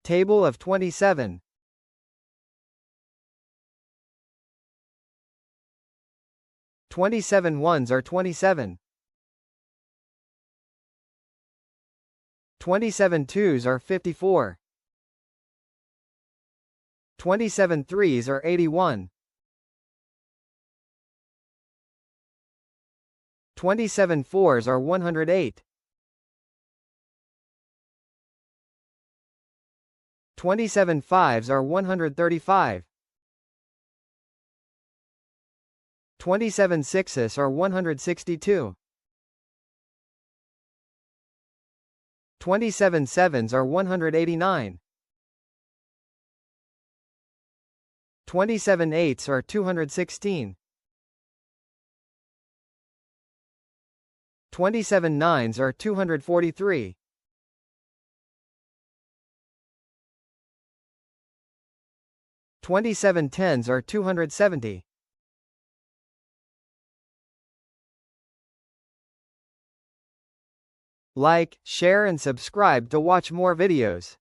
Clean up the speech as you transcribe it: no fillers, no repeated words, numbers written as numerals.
Table of 27. 27 ones are 27. 27 twos are 54. 27 threes are 81. 27 fours are 108. 27 fives are 135. 27 sixes are 162. 27 sevens are 189. 27 eights are 216. 27 nines are 243. 27 tens are 270. Like, share and subscribe to watch more videos.